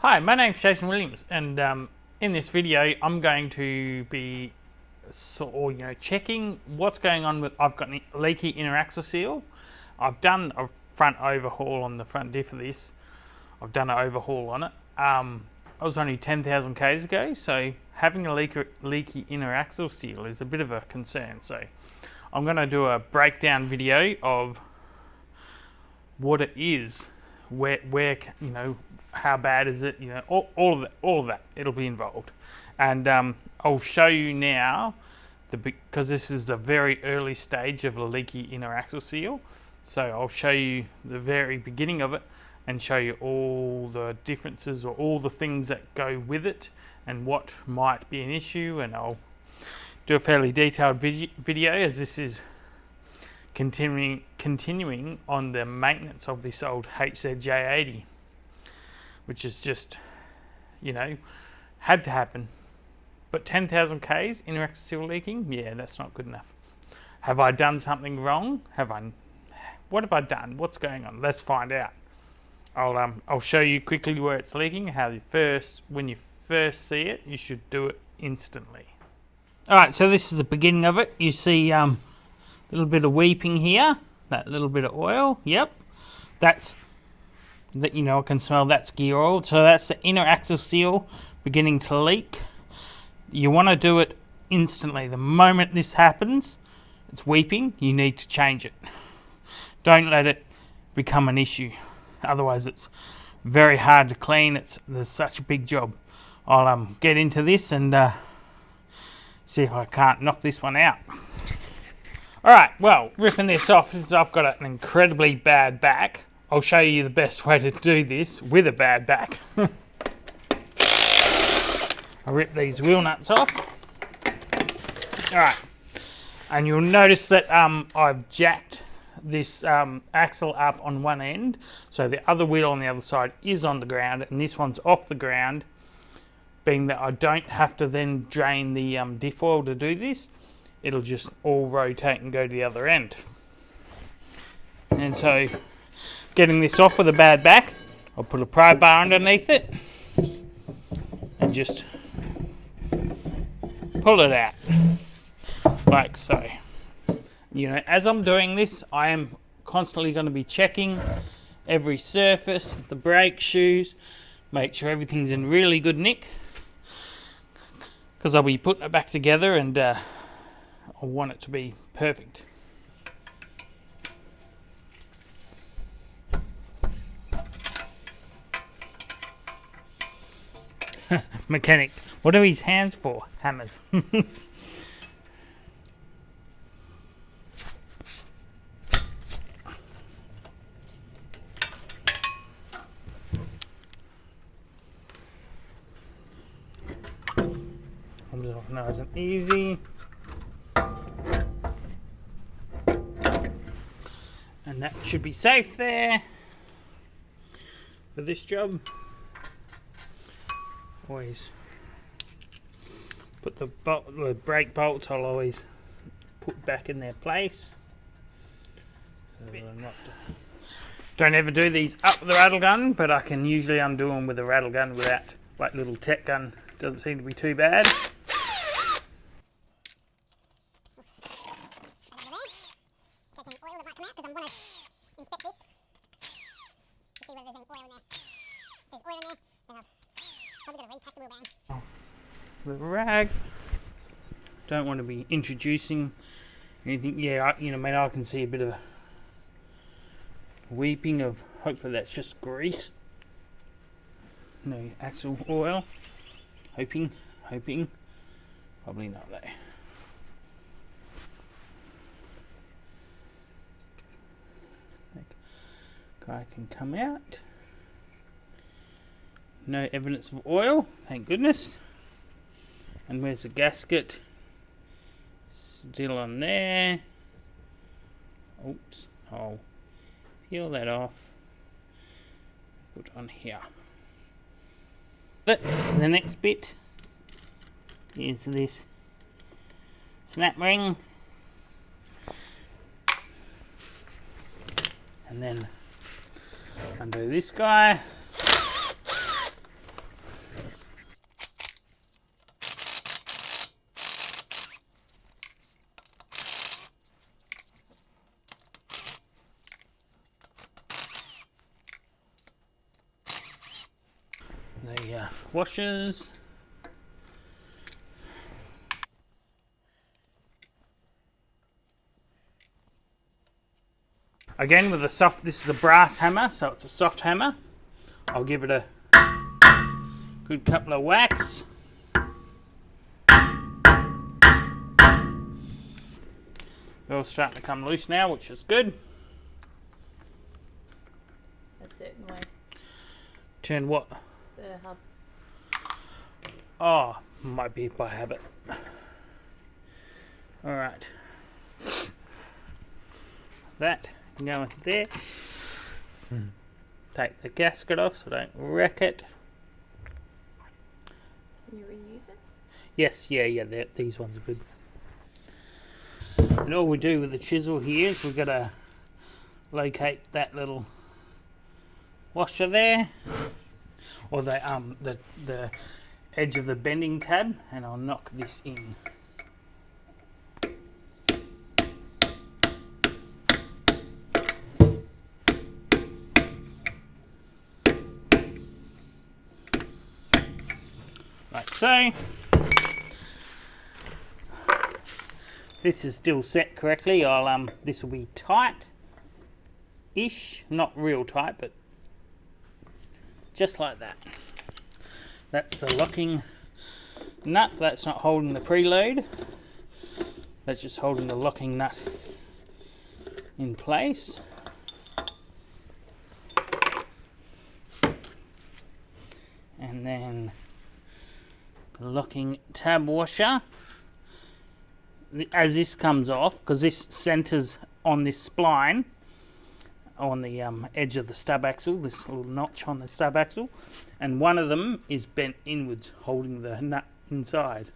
Hi, my name's Jason Williams, and in this video I'm going to be checking what's going on with. I've got a leaky inner axle seal. I've done a front overhaul on the front diff of this. I've done an overhaul on it. I was only 10,000 k's ago, so having a leaky inner axle seal is a bit of a concern. So I'm going to do a breakdown video of what it is, where how bad is it, all of that, it'll be involved. And I'll show you now, because this is the very early stage of a leaky inner axle seal, so I'll show you the very beginning of it and show you all the differences or all the things that go with it and what might be an issue. And I'll do a fairly detailed video, as this is continuing on the maintenance of this old HZJ80, which is just, had to happen. But 10,000 Ks, inner axle seal leaking, yeah, that's not good enough. Have I done something wrong? What have I done? What's going on? Let's find out. I'll show you quickly where it's leaking, when you first see it, you should do it instantly. Alright, so this is the beginning of it. You see a little bit of weeping here, that little bit of oil, yep. That's that, I can smell that's gear oil. So that's the inner axle seal beginning to leak. You want to do it instantly. The moment this happens, it's weeping, you need to change it. Don't let it become an issue. Otherwise it's very hard to clean. There's such a big job. I'll get into this and see if I can't knock this one out. Alright, well, ripping this off, since I've got an incredibly bad back, I'll show you the best way to do this with a bad back. I'll rip these wheel nuts off. Alright, and you'll notice that I've jacked this axle up on one end, so the other wheel on the other side is on the ground and this one's off the ground, being that I don't have to then drain the diff oil to do this. It'll just all rotate and go to the other end. And so, getting this off with a bad back, I'll put a pry bar underneath it and just pull it out like so. As I'm doing this, I am constantly going to be checking every surface, the brake shoes, make sure everything's in really good nick, because I'll be putting it back together and I want it to be perfect. Mechanic. What are his hands for? Hammers. Comes off nice and easy. And that should be safe there for this job. Always put the brake bolts, I'll always put back in their place. So don't ever do these up with a rattle gun, but I can usually undo them with a rattle gun without, like little tech gun, doesn't seem to be too bad. The rag. Don't want to be introducing anything. Yeah, I can see a bit of weeping of. Hopefully that's just grease. No axle oil. Hoping. Probably not though. That guy can come out. No evidence of oil, thank goodness. And where's the gasket? Still on there. Oops, I'll peel that off. Put on here. But the next bit is this snap ring. And then undo this guy. the washers. Again with a soft, this is a brass hammer, so it's a soft hammer. I'll give it a good couple of whacks. They're all starting to come loose now, which is good. A certain way. Turn what? The hub. Oh, might be by habit. Alright. That can go into there. Take the gasket off so I don't wreck it. Can you reuse it? Yes, yeah, these ones are good. And all we do with the chisel here is we've got to locate that little washer there, or the edge of the bending tab, and I'll knock this in. Like so. This is still set correctly. This will be tight-ish, not real tight, but just like that. That's the locking nut. That's not holding the preload. That's just holding the locking nut in place. And then the locking tab washer. As this comes off, because this centers on this spline on the edge of the stub axle, this little notch on the stub axle, and one of them is bent inwards holding the nut inside.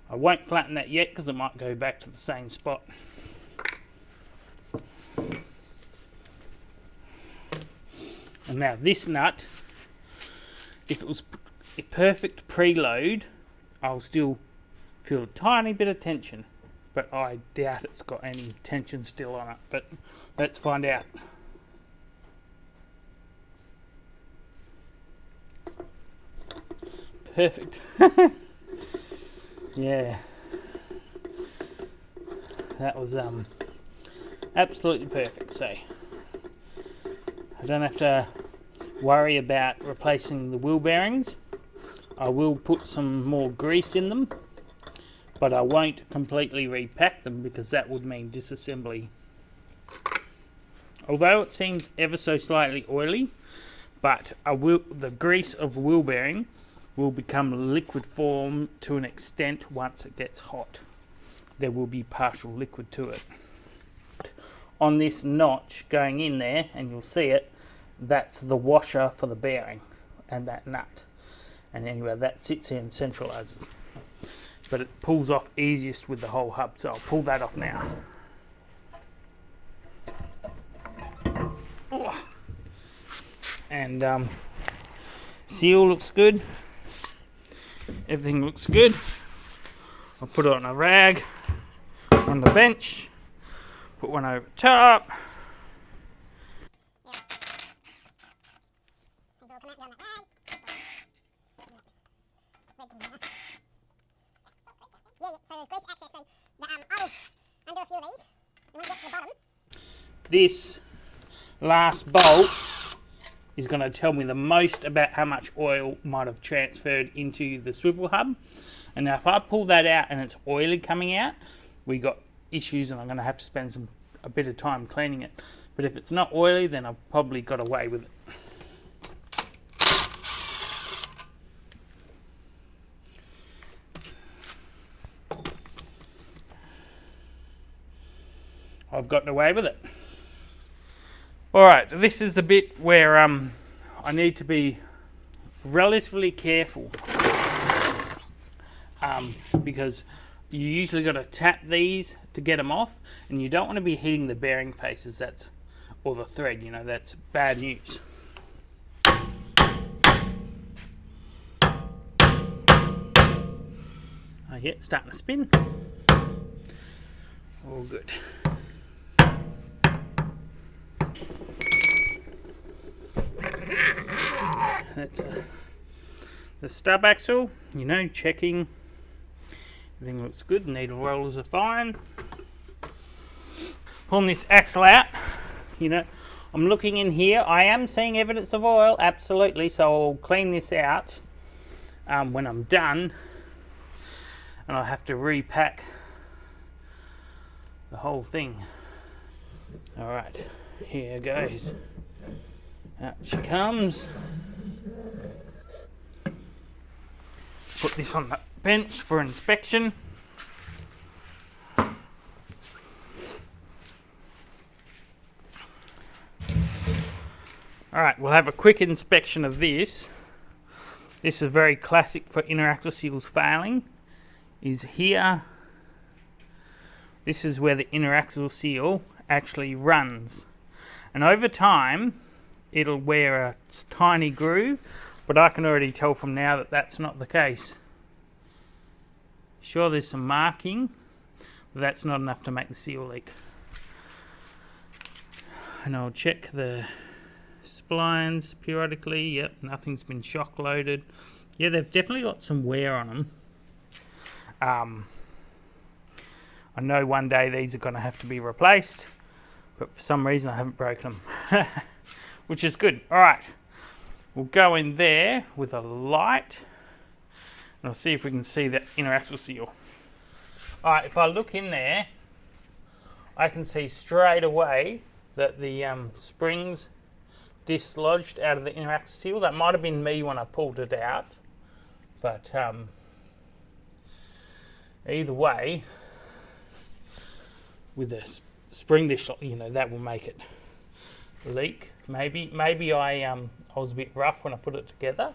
I won't flatten that yet because it might go back to the same spot. And now this nut, if it was a perfect preload, I'll still feel a tiny bit of tension, but I doubt it's got any tension still on it, but let's find out. Perfect. Yeah, that was absolutely perfect. So I don't have to worry about replacing the wheel bearings. I will put some more grease in them, but I won't completely repack them because that would mean disassembly. Although it seems ever so slightly oily, but the grease of the wheel bearing will become liquid form to an extent once it gets hot. There will be partial liquid to it. On this notch going in there, and you'll see it, that's the washer for the bearing and that nut. And anyway, that sits here and centralizes. But it pulls off easiest with the whole hub, so I'll pull that off now. And seal looks good. Everything looks good. I'll put it on a rag on the bench. Put one over top. This last bolt is going to tell me the most about how much oil might have transferred into the swivel hub. And now if I pull that out and it's oily coming out, we got issues and I'm going to have to spend a bit of time cleaning it. But if it's not oily, then I've probably got away with it. I've gotten away with it. Alright, this is the bit where I need to be relatively careful because you usually got to tap these to get them off, and you don't want to be hitting the bearing faces, or the thread, you know, that's bad news. Oh yeah, starting to spin. All good. That's the stub axle, you know, checking everything looks good, needle rollers are fine. Pulling this axle out, you know, I'm looking in here, I am seeing evidence of oil, absolutely, so I'll clean this out when I'm done, and I'll have to repack the whole thing. Alright, here goes. Out she comes. Put this on the bench for inspection. Alright, we'll have a quick inspection of this. This is very classic for inner axle seals failing. Is here. This is where the inner axle seal actually runs. And over time, it'll wear a tiny groove, but I can already tell from now that that's not the case. Sure, there's some marking, but that's not enough to make the seal leak. And I'll check the splines periodically. Yep, nothing's been shock loaded. Yeah, they've definitely got some wear on them. I know one day these are going to have to be replaced, but for some reason I haven't broken them, which is good. Alright, we'll go in there with a light, and I'll see if we can see the inner axle seal. Alright, if I look in there, I can see straight away that the springs dislodged out of the inner axle seal. That might have been me when I pulled it out, but either way, with the spring dislodge, you know, that will make it leak. Maybe I was a bit rough when I put it together.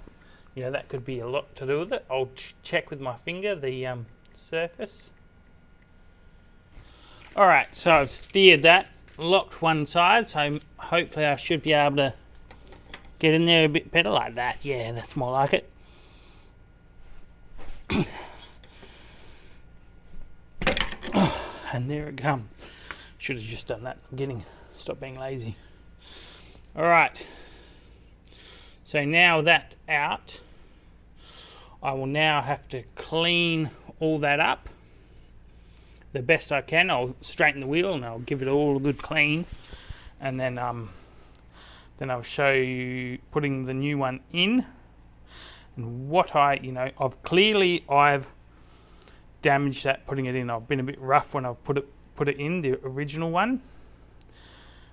You know, that could be a lot to do with it. I'll check with my finger the surface. Alright, so I've steered that, locked one side, so hopefully I should be able to get in there a bit better like that. Yeah, that's more like it. And there it comes. Should have just done that at the beginning. Stop being lazy. Alright. So now that out, I will now have to clean all that up the best I can. I'll straighten the wheel and I'll give it all a good clean, and then I'll show you putting the new one in, and what I've damaged that putting it in. I've been a bit rough when I've put it in, the original one,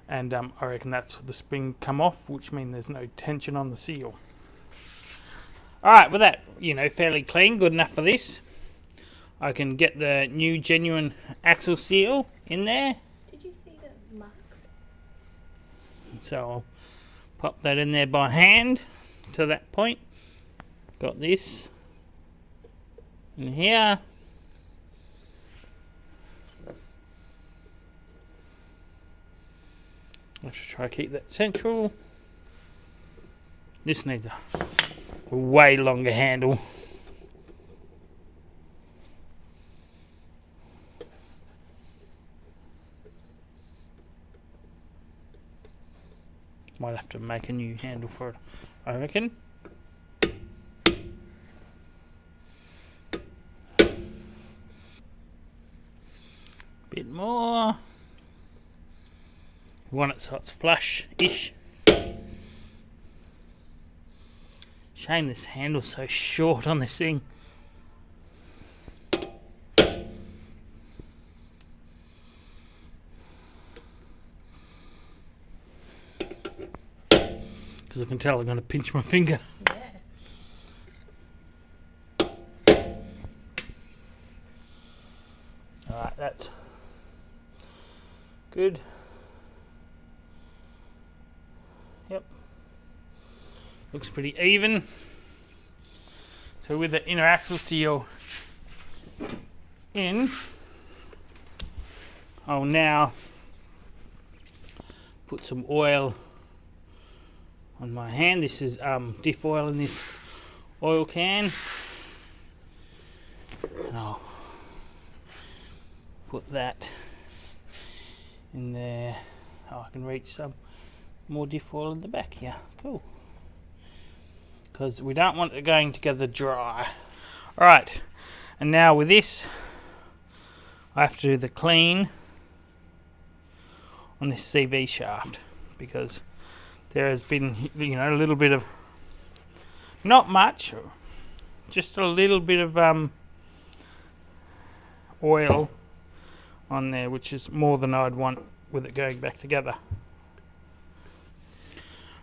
and I reckon that's the spring come off, which means there's no tension on the seal. Alright, with that, you know, fairly clean, good enough for this. I can get the new genuine axle seal in there. Did you see the marks? So I'll pop that in there by hand to that point. Got this in here. I should try to keep that central. This needs a way longer handle. Might have to make a new handle for it, I reckon. Bit more. We want it so it's flush-ish. Shame this handle's so short on this thing. Because I can tell I'm going to pinch my finger. Yeah. Alright, that's good. Yep. Looks pretty even. So with the inner axle seal in, I'll now put some oil on my hand. This is diff oil in this oil can. And I'll put that in there. Oh, I can reach some more diff oil in the back here. Cool. because we don't want it going together dry. Alright, and now with this I have to do the clean on this CV shaft, because there has been, you know, a little bit of, not much, just a little bit of oil on there, which is more than I'd want with it going back together.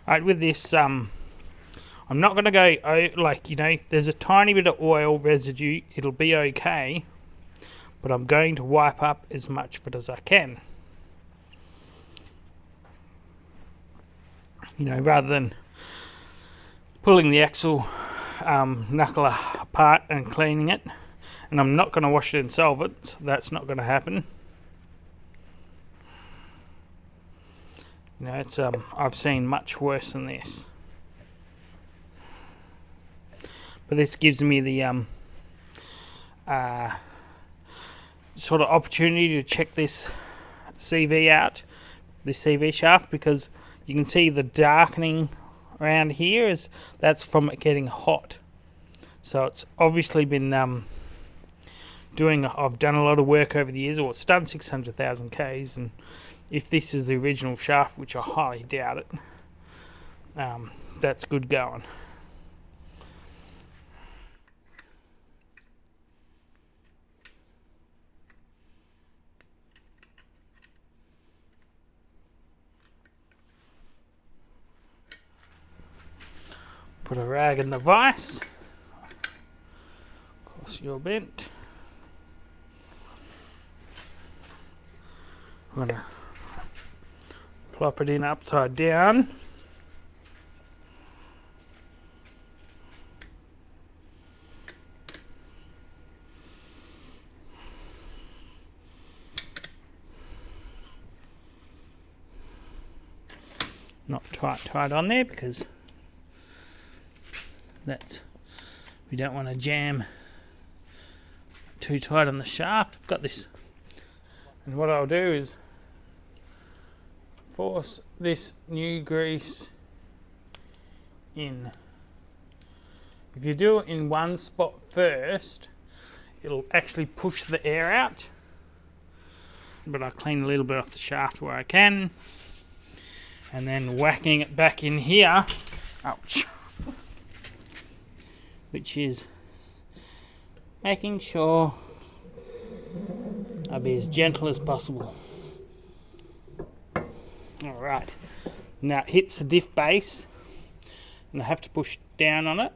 Alright, with this, I'm not going to go, like, you know, there's a tiny bit of oil residue, it'll be okay, but I'm going to wipe up as much of it as I can. You know, rather than pulling the axle knuckler apart and cleaning it. And I'm not going to wash it in solvents, that's not going to happen. You know, it's I've seen much worse than this. But this gives me the sort of opportunity to check this CV out, this CV shaft, because you can see the darkening around here that's from it getting hot. So it's obviously been I've done a lot of work over the years, or it's done 600,000 Ks, and if this is the original shaft, which I highly doubt it, that's good going. Put a rag in the vise. Of course, you're bent. I'm going to plop it in upside down. Not tight on there, because we don't want to jam too tight on the shaft. I've got this, and what I'll do is force this new grease in. If you do it in one spot first, it'll actually push the air out, but I clean a little bit off the shaft where I can, and then whacking it back in here, ouch, which is making sure I'll be as gentle as possible. Alright, now it hits the diff base, and I have to push down on it.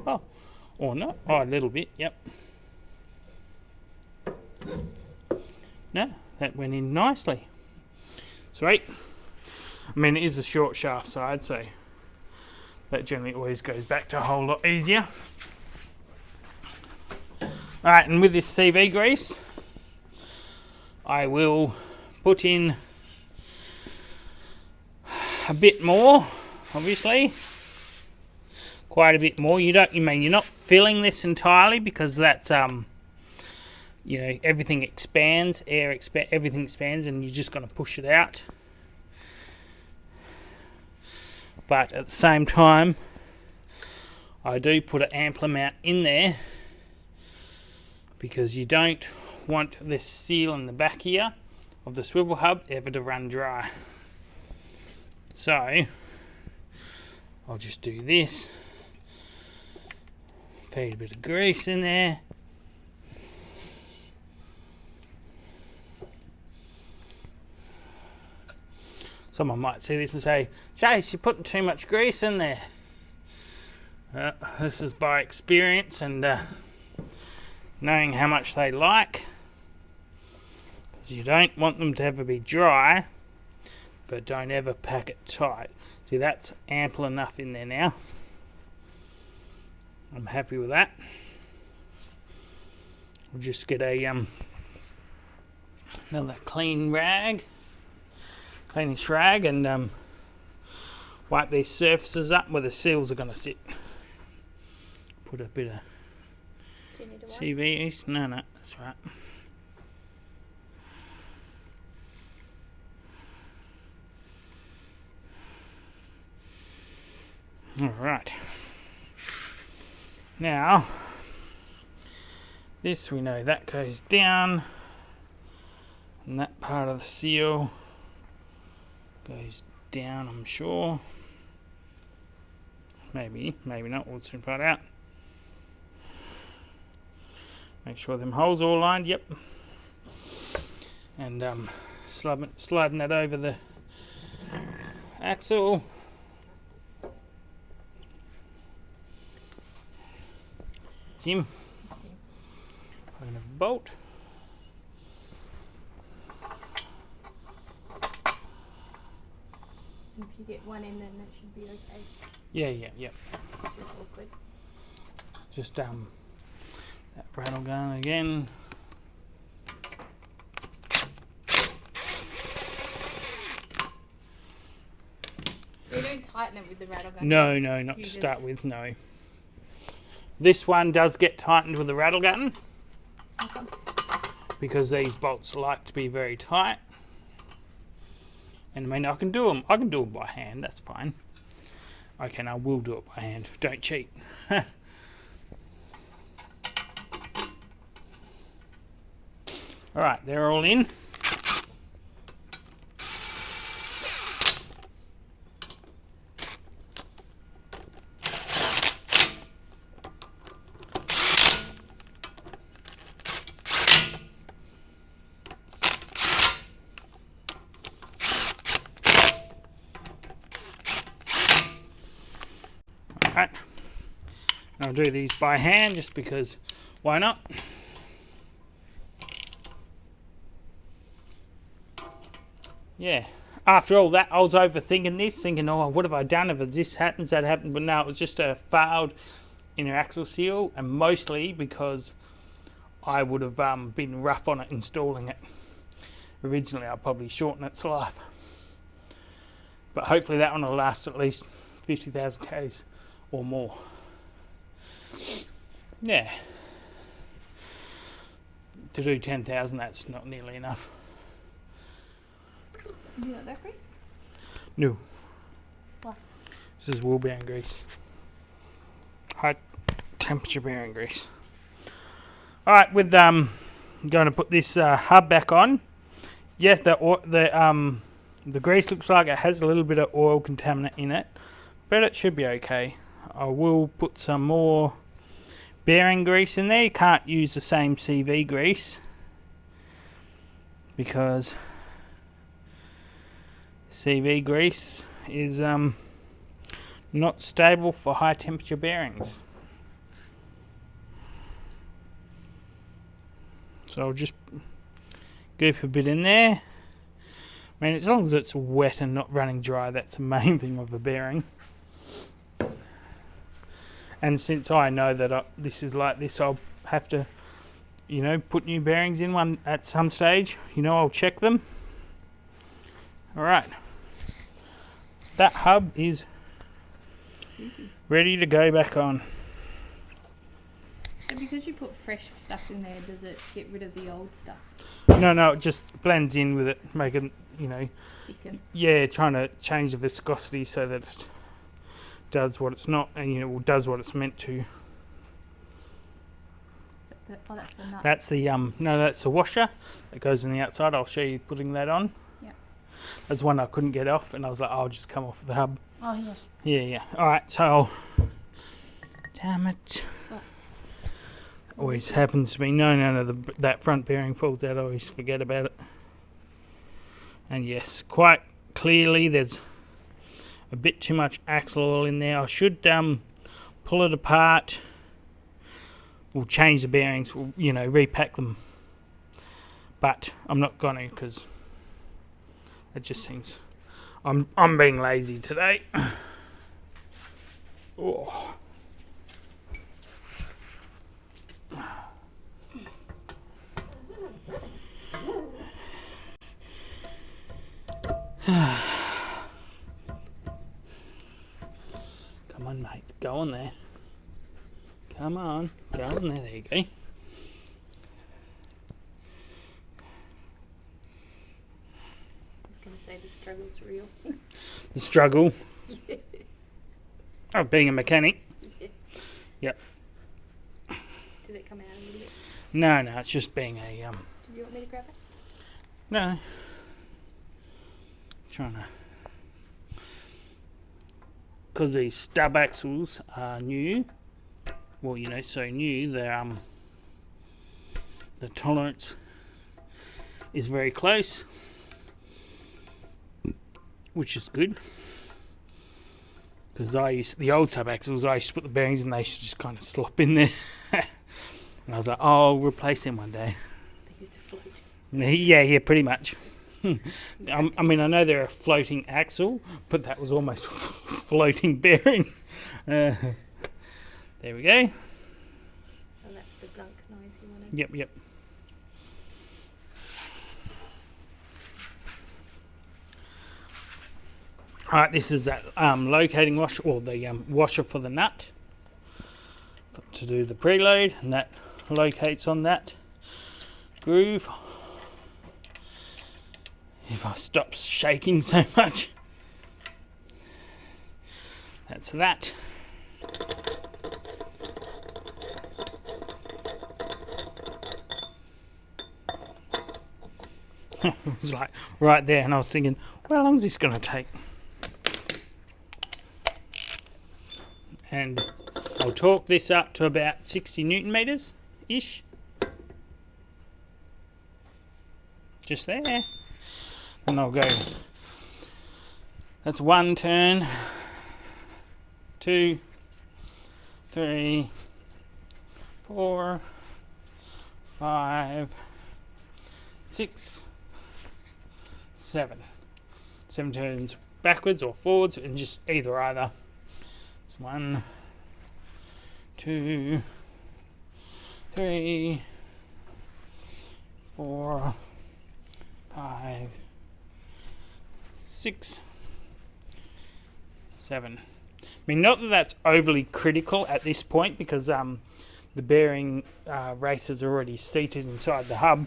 Oh, or not, oh, a little bit, yep. No, that went in nicely. Sweet. I mean, it is a short shaft side, so that generally always goes back to a whole lot easier. Alright, and with this CV grease, I will put in a bit more, obviously. Quite a bit more. You're not filling this entirely, because that's you know, everything expands, everything expands, and you're just going to push it out. But at the same time, I do put an ample amount in there, because you don't want this seal in the back here of the swivel hub ever to run dry. So I'll just do this, feed a bit of grease in there, someone might see this and say, Chase, you're putting too much grease in there. This is by experience and knowing how much they like, because you don't want them to ever be dry, but don't ever pack it tight. See, that's ample enough in there now. I'm happy with that. We'll just get a another cleanish rag, and wipe these surfaces up where the seals are going to sit. Put a bit of CV. No, that's right. Alright. Now, this we know that goes down, and that part of the seal goes down, I'm sure. Maybe not, we'll soon find out. Make sure them holes are all lined, yep. And sliding that over the axle. Tim. Putting a bolt. If you get one in, then that should be okay. Yeah. It's just awkward. Just that rattle gun again. So you don't tighten it with the rattle gun? No, not to start with, no. This one does get tightened with a rattle gun. Okay. Because these bolts like to be very tight. And I mean, I can do them by hand, that's fine. Okay, I will do it by hand, don't cheat. Alright, they're all in. Alright, I'll do these by hand just because why not? Yeah, after all that I was overthinking this, thinking, oh, what have I done if this happens, that happened, but no, it was just a failed inner axle seal, and mostly because I would have been rough on it installing it. Originally I'd probably shorten its life, but hopefully that one will last at least 50,000 Ks or more. Yeah, to do 10,000 that's not nearly enough. You got that grease? No. What? This is wheel bearing grease. High temperature bearing grease. Alright, with going to put this hub back on. Yes, the grease looks like it has a little bit of oil contaminant in it, but it should be okay. I will put some more bearing grease in there. You can't use the same CV grease because CV grease is not stable for high temperature bearings. So I'll just goop a bit in there. I mean, as long as it's wet and not running dry, that's the main thing of a bearing. And since I know that this is like this, I'll have to, you know, put new bearings in one at some stage. You know, I'll check them. Alright. That hub is ready to go back on. So because you put fresh stuff in there, does it get rid of the old stuff? No, it just blends in with it, making, you know, Thicken. yeah, trying to change the viscosity so that it does what it's not, and you know, does what it's meant to. Oh, that's the nut. That's the no, that's the washer that goes on the outside. I'll show you putting that on. Yeah. That's one I couldn't get off, and I was like, I'll just come off the hub. Oh yeah. Yeah. All right, so damn it. What? Always happens to me. No, that front bearing falls out. I always forget about it. And yes, quite clearly there's a bit too much axle oil in there. I should pull it apart. We'll change the bearings. We'll, you know, repack them. But I'm not going to because it just seems I'm being lazy today. Oh. Come on, mate. Go on there. Come on. Go on there. There you go. I was going to say the struggle's real. The struggle. of being a mechanic. Yep. Did it come out a little bit? No, it's just being a Do you want me to grab it? No. Trying to, because these stub axles are new. Well, you know, so new. They're the tolerance is very close, which is good. Because the old sub axles, I used to put the bearings and they used to just kind of slop in there. And I was like, oh, I'll replace them one day. They used to float. Yeah, pretty much. I mean, I know they're a floating axle, but that was almost floating bearing. There we go. And that's the gunk noise you wanted. Yep. Alright, this is that locating washer, or the washer for the nut to do the preload, and that locates on that groove. If I stop shaking so much, that's that. It was like right there, and I was thinking, well, how long is this going to take? And I'll torque this up to about 60 Newton meters ish. Just there. And I'll go, that's 1 turn, 2, 3, 4, 5, 6, 7. 7 turns backwards or forwards, and just either. It's 1, 2, 3, 4, 5, 6, 7. I mean, not that that's overly critical at this point, because the bearing racers are already seated inside the hub.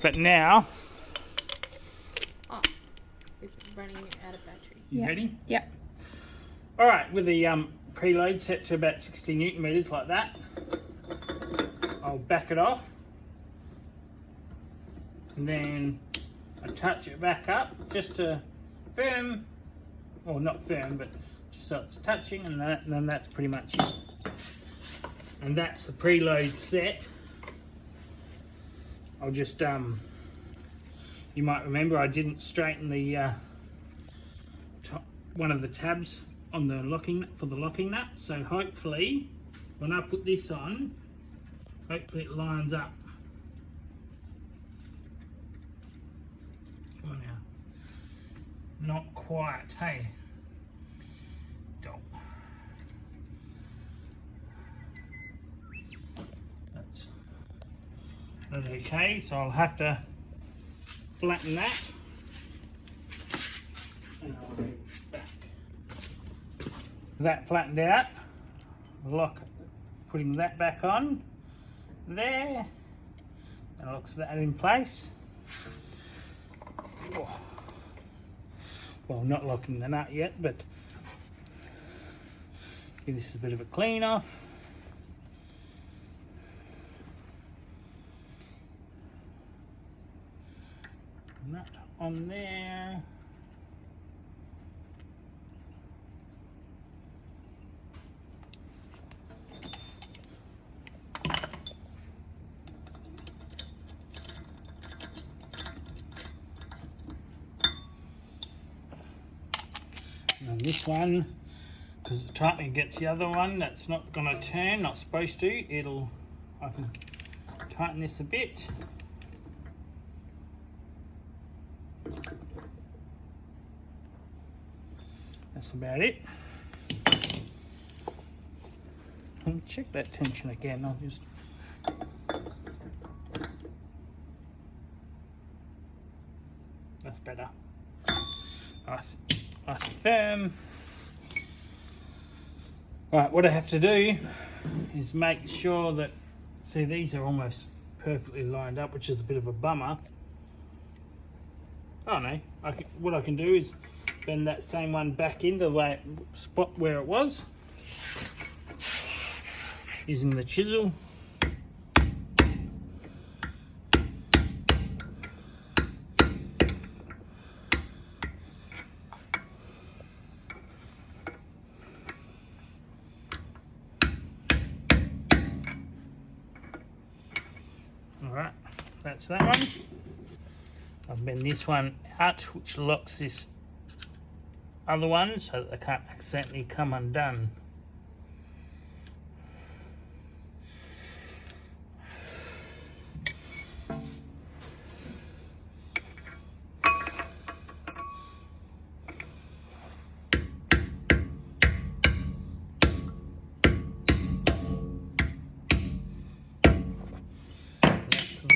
But now, we're running out of battery. you ready? Yep. All right, with the preload set to about 60 Newton meters like that, I'll back it off, and then I touch it back up just to firm, or not firm, but just so it's touching, and then that's pretty much it. And that's the preload set. I'll just, you might remember I didn't straighten the top, one of the tabs on the locking for the locking nut, so hopefully when I put this on, hopefully it lines up. Come on now. Not quite, hey. Dope. That's okay, so I'll have to flatten that. And I'll go back. That flattened out, putting that back on there. That locks that in place. Well, not locking the nut yet, but give this a bit of a clean off. Nut on there. And this one, because it's tightening against the other one, that's not going to turn, not supposed to. I can tighten this a bit. That's about it. And check that tension again. I'll just. That's better. Nice and firm. Right, what I have to do is make sure that, see, these are almost perfectly lined up, which is a bit of a bummer. Oh no, what I can do is bend that same one back into the way spot where it was, using the chisel. Alright, that's that one. I'll bend this one out, which locks this other one so that they can't accidentally come undone.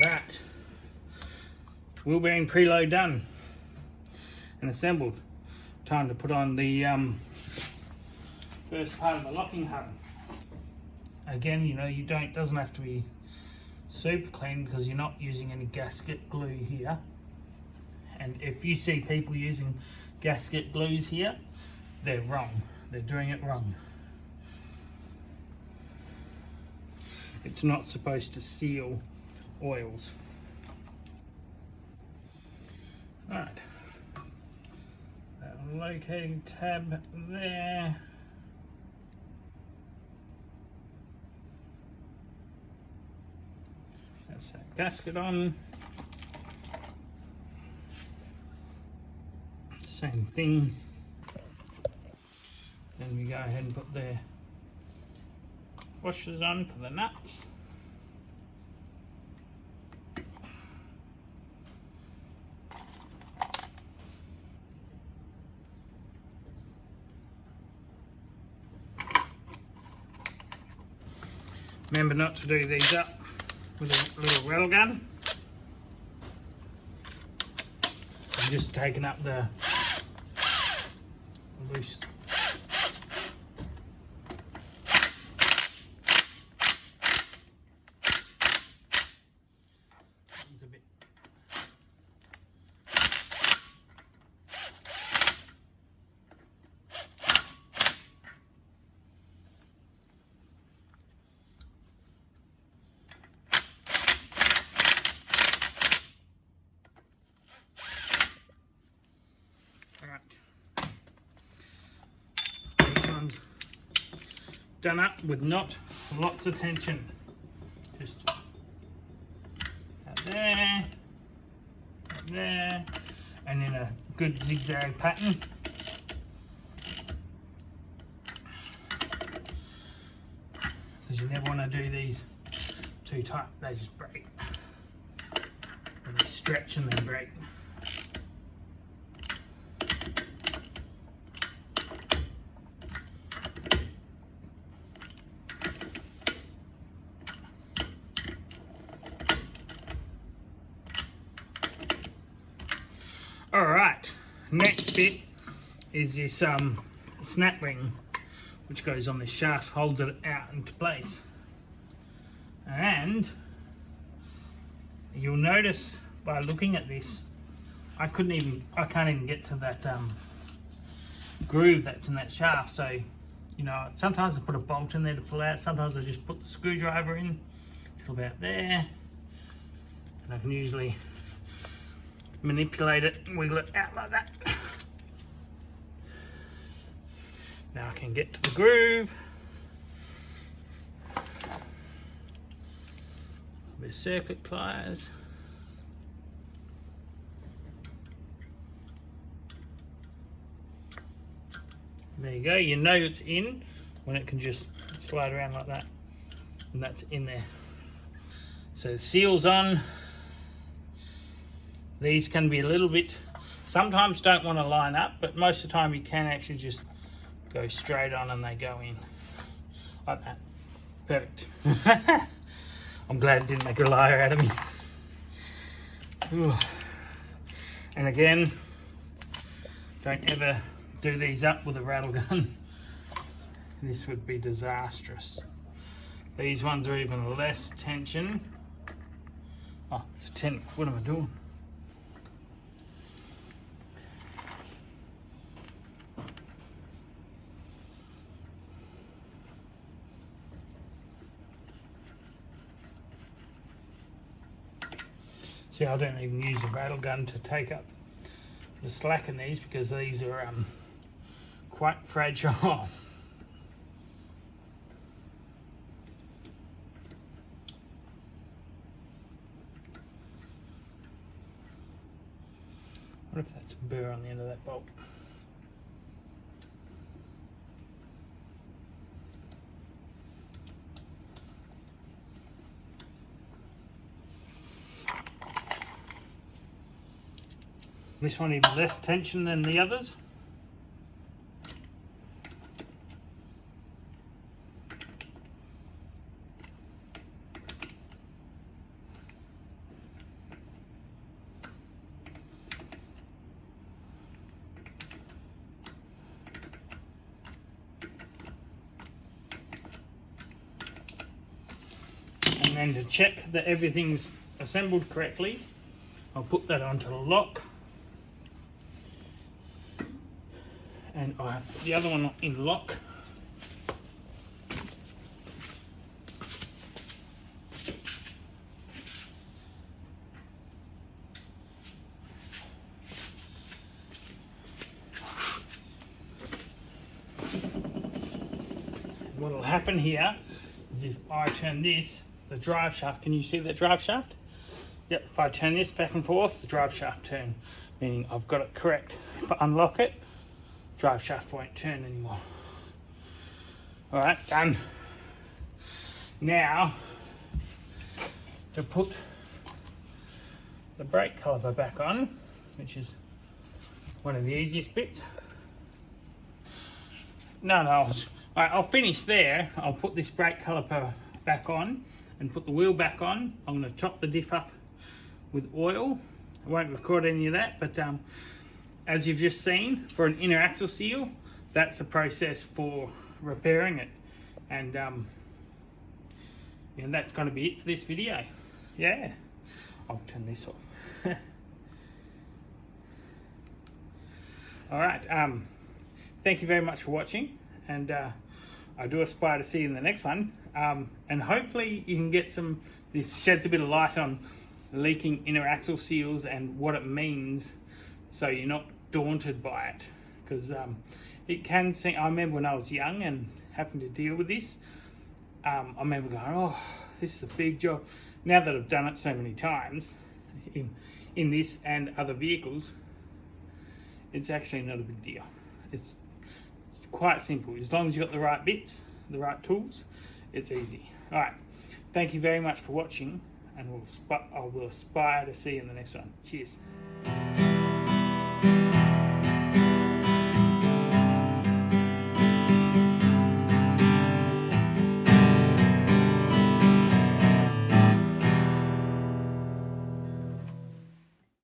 That wheel bearing preload done and assembled. Time to put on the first part of the locking hub. Again, you know, doesn't have to be super clean because you're not using any gasket glue here. And if you see people using gasket glues here, they're wrong. They're doing it wrong. It's not supposed to seal oils. Right, that locating tab there. That's that gasket on. Same thing. Then we go ahead and put the washers on for the nuts. Remember not to do these up with a little rattle gun. I'm just taking up the loose. It's a bit. These ones done up with not lots of tension. Just out there, and in a good zigzag pattern. Because you never want to do these too tight, they just break. And they stretch and then break. Alright, next bit is this snap ring which goes on this shaft, holds it out into place. And you'll notice by looking at this, I can't even get to that groove that's in that shaft. So, you know, sometimes I put a bolt in there to pull out, sometimes I just put the screwdriver in till about there, and I can usually manipulate it and wiggle it out like that. Now I can get to the groove. With circuit pliers. There you go, you know it's in when it can just slide around like that, and that's in there. So the seal's on. These can be a little bit, sometimes don't want to line up, but most of the time you can actually just go straight on and they go in like that. Perfect. I'm glad it didn't make a liar out of me. Ooh. And again, don't ever do these up with a rattle gun. This would be disastrous. These ones are even less tension. Oh, it's a 10. What am I doing? See, I don't even use a rattle gun to take up the slack in these because these are quite fragile. What if that's a burr on the end of that bolt? This one even less tension than the others. And then to check that everything's assembled correctly, I'll put that onto lock. And I have put the other one in lock. What will happen here is if I turn this, the drive shaft, can you see that drive shaft? Yep, if I turn this back and forth, the drive shaft turn, meaning I've got it correct. If I unlock it, drive shaft won't turn anymore. Alright, done. Now, to put the brake caliper back on, which is one of the easiest bits. I'll finish there. I'll put this brake caliper back on and put the wheel back on. I'm going to top the diff up with oil. I won't record any of that, but as you've just seen, for an inner axle seal, that's the process for repairing it. And that's going to be it for this video. Yeah, I'll turn this off. All right, thank you very much for watching, and I do aspire to see you in the next one. And hopefully you can get this sheds a bit of light on leaking inner axle seals and what it means, so you're not daunted by it, because it can seem, I remember when I was young and having to deal with this, I remember going, oh, this is a big job. Now that I've done it so many times in this and other vehicles, it's actually not a big deal. It's quite simple. As long as you've got the right bits, the right tools, it's easy. All right, thank you very much for watching, and I will aspire to see you in the next one. Cheers.